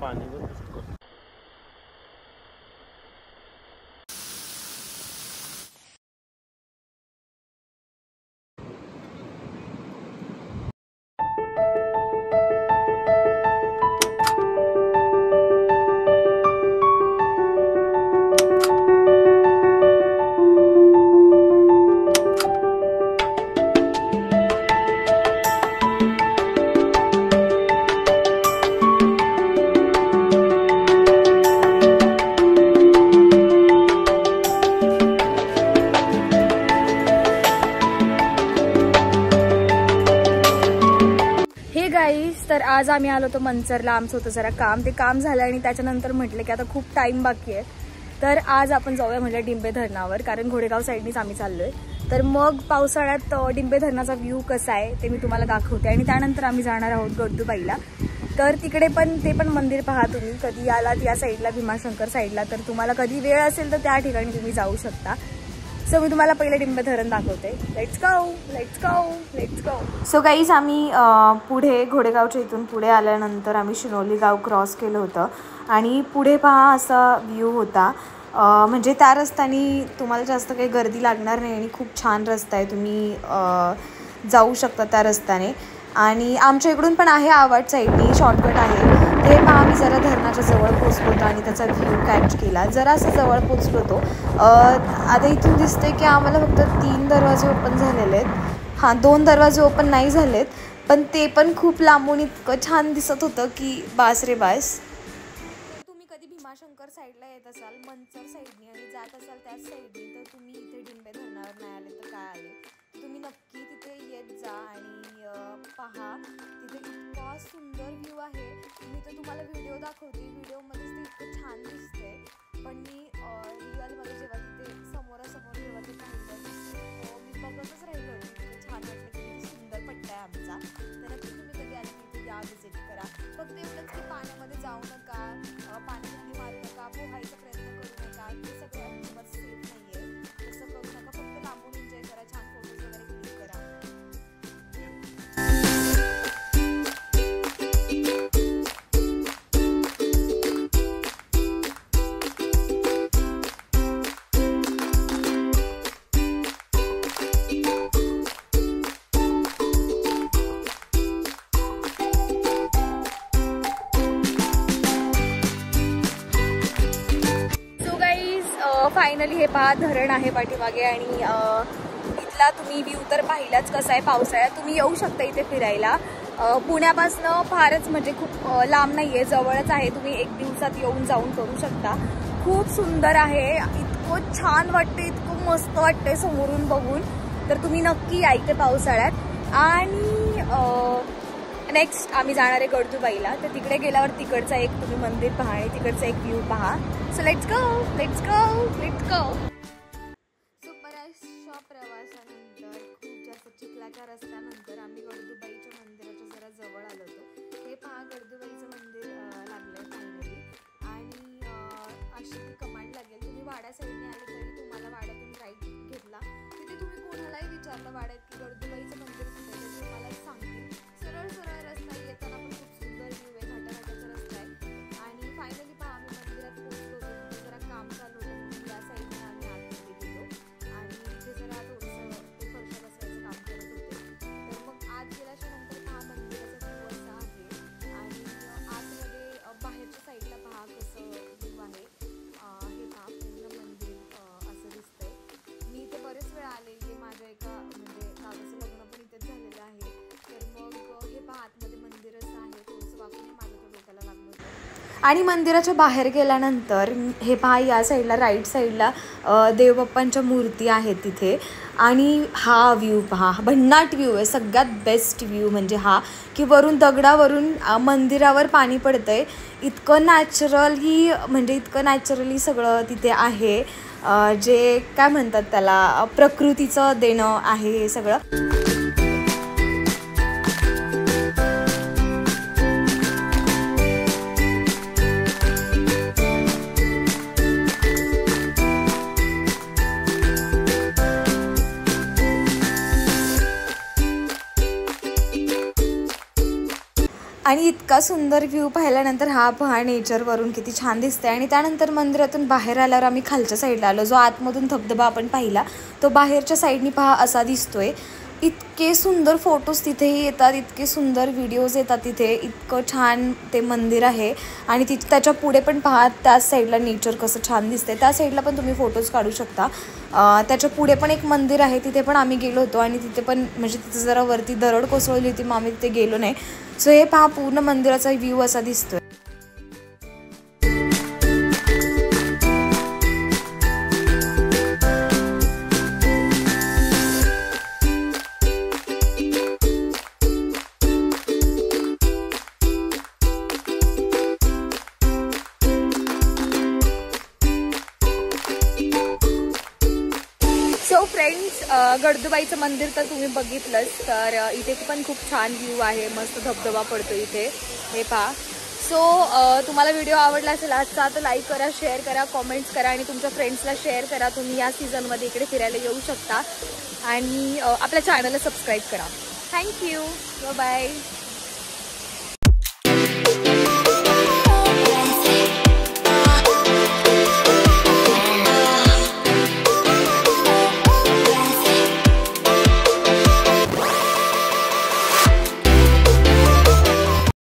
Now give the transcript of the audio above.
पाणी बघ. तर आज आम्ही आलो होतो मंचरला. आमचं होतं जरा काम, ते काम झालं आणि त्याच्यानंतर म्हटलं की आता खूप टाइम बाकी आहे, तर आज आपण जाऊया म्हटलं डिंबे धरणावर, कारण घोडेगाव साईडनीच आम्ही चाललोय. तर मग पावसाळ्यात डिंबे धरणाचा व्ह्यू कसा आहे ते मी तुम्हाला दाखवते आणि त्यानंतर आम्ही जाणार आहोत गडदुबाईला. तर तिकडे पण ते पण मंदिर पहा तुम्ही, कधी आलात या साईडला भीमाशंकर साईडला तर तुम्हाला कधी वेळ असेल तर त्या ठिकाणी तुम्ही जाऊ शकता. सो मी तुम्हाला पहिले डिंबे धरण दाखवते. Let's go let's go let's go. So guys आम्ही पुढे घोडेगावच्या इथून पुढे आल्यानंतर आम्ही शिनोली गाव क्रॉस केलं होतं आणि पुढे पहा असा व्ह्यू होता. म्हणजे त्या रस्त्याने तुम्हाला जास्त काही गर्दी लागणार नाही आणि खूप छान रस्ता आहे, तुम्ही जाऊ शकता त्या रस्त्याने. आणि आमच्या इकडून पण आहे आवाड साईडनी शॉर्टकट आहे. ते पहा आम्ही जरा धरणाच्या जवळ पोचलो होतो आणि त्याचा व्ह्यू कॅच केला. जरा असं जवळ पोचलो होतो. आता इथून दिसते की आम्हाला फक्त 3 दरवाजे ओपन झालेले आहेत. हां 2 दरवाजे ओपन नाही झालेत, पण ते पण खूप लांबून इतकं छान दिसत होतं की बास रे बास. तुम्ही कधी भीमाशंकर साईडला येत असाल मंचर साईडनी आणि जात असाल त्याच साईडनी, तर तुम्ही इथे डिंबे धरणावर नाही आले तर काय आले, तुम्ही नक्की तिथे येत जा आणि पहा. तिथे इतका सुंदर व्ह्यू आहे. मी तर तुम्हाला व्हिडिओ दाखवते, व्हिडिओमध्येच ते इतकं छान दिसते, पण मी रिअलमध्ये जेव्हा तिथे समोरासमोर जेव्हा ते पाहिलं मी बघतच राहिलो. इतकं छान वाटलं की किती सुंदर पट्टा आहे आमचा. तर नक्की तुम्ही कधी आले तिथे या, व्हिजिट करा. फक्त एवढंच की पाण्यामध्ये जाऊ नका, पाण्यात उडी मारू नका, पोहायचा प्रयत्न करू नका, ते सगळं अजिबात सेफ नाही आहे. तसं करू नका, फक्त लांबून एन्जॉय करा, छान फोटोज वगैरे क्लिक करा. फायनली हे पहा धरण आहे पाठीमागे आणि इथला तुम्ही व्ह्यू तर पाहिलाच कसा आहे. पावसाळ्यात तुम्ही येऊ शकता इथे फिरायला. पुण्यापासनं फारच म्हणजे खूप लांब नाही आहे, जवळच आहे. तुम्ही 1 दिवसात येऊन जाऊन करू शकता. खूप सुंदर आहे, इतकं छान वाटते, इतकं मस्त वाटते समोरून बघून. तर तुम्ही नक्की या इथे पावसाळ्यात. आणि नेक्स्ट आम्ही जाणार आहे गडदुबाईला. तर तिकडे गेल्यावर तिकडचा एक तुम्ही मंदिर पहा आणि तिकडचा एक व्ह्यू पहा. So let's go let's go let's go. So बऱ्याचशा प्रवासानंतर खूप जास्त चिखलाच्या रस्त्यानंतर आम्ही गडदुबाईच्या मंदिराच्या जरा जवळ आलो होतो. हे पहा गडदुबाईचं मंदिर लागलंय फायनली. आणि अशी कमांड लागेल, तुम्ही वाडा साईडने आले तरी तुम्हाला वाड्यातून राईट घेतला तिथे तुम्ही कोणालाही विचारलं वाड्यात की गडदुबाईचं मंदिर कुठे आहे, तर तुम्हाला सांगतील. सरळ सरळ रस्ता येताना पण खूप सुंदर व्ह्यू आहे, घाटाघाटाचा रस्ता आहे. आणि फायनली पहा आम्ही मंदिरात पोहोचलो होतो. जरा काम चालू होतं, या साईडने आम्ही आतमध्ये गेलो आणि तिथे जरा थोडंसं ते फरशा बसवायचं काम करत होते. तर मग आत गेल्याच्या नंतर पहा मंदिराचा व्ह्यू असा आहे. आणि आतमध्ये बाहेरच्या साईडला पहा कसं व्ह्यू आहे. हे पहा पूर्ण मंदिर असं दिसतंय. मी इथे बरेच वेळा आले की माझ्या एका म्हणजे दादाचं लग्न पण इथेच झालेलं आहे. तर मग हे पहा आतमध्ये मंदिर असं आहे, थोडंसं वाकून माझ्या तो डोक्याला लागलं होतं. आणि मंदिराच्या बाहेर गेल्यानंतर हे पहा या साईडला राईट साईडला देवबाप्पांच्या मूर्ती आहेत तिथे. आणि हा व्ह्यू पहा, भन्नाट व्ह्यू आहे, सगळ्यात बेस्ट व्ह्यू म्हणजे हा की वरून दगडावरून मंदिरावर पाणी पडतंय. इतकं नॅचरली म्हणजे इतकं नॅचरली सगळं तिथे आहे, जे काय म्हणतात त्याला प्रकृतीचं देणं आहे हे सगळं. आणि इतका सुंदर व्ह्यू पाहिल्यानंतर हा पहा नेचरवरून किती छान दिसते. आणि त्यानंतर मंदिरातून बाहेर आल्यावर आम्ही खालच्या साईडला आलो. जो आतमधून धबधबा आपण पाहिला तो बाहेरच्या साईडनी पहा असा दिसतोय. इतके सुंदर फोटोज तिथेही येतात, इतके सुंदर व्हिडिओज येतात तिथे. इतकं छान ते मंदिर आहे. आणि त्याच्या पुढे पण पहा त्याच साईडला नेचर कसं छान दिसते. त्या साईडला पण तुम्ही फोटोज काढू शकता. त्याच्या पुढे पण एक मंदिर आहे, तिथे पण आम्ही गेलो होतो. आणि तिथे पण म्हणजे तिथे जरा वरती दरड कोसळली होती, मग आम्ही तिथे गेलो नाही. सो हे पहा पूर्ण मंदिराचा व्ह्यू असा दिसतोय. सो फ्रेंड्स, गडदुबाईचं मंदिर तर तुम्ही बघितलंच. तर इथे पण खूप छान व्ह्यू आहे, मस्त धबधबा पडतो इथे, हे पहा. सो तुम्हाला व्हिडिओ आवडला असेल आजचा तर लाईक करा, शेअर करा, कॉमेंट्स करा आणि तुमच्या फ्रेंड्सला शेअर करा. तुम्ही या सीझनमध्ये इकडे फिरायला येऊ शकता आणि आपल्या चॅनलला सबस्क्राईब करा. Thank you, bye.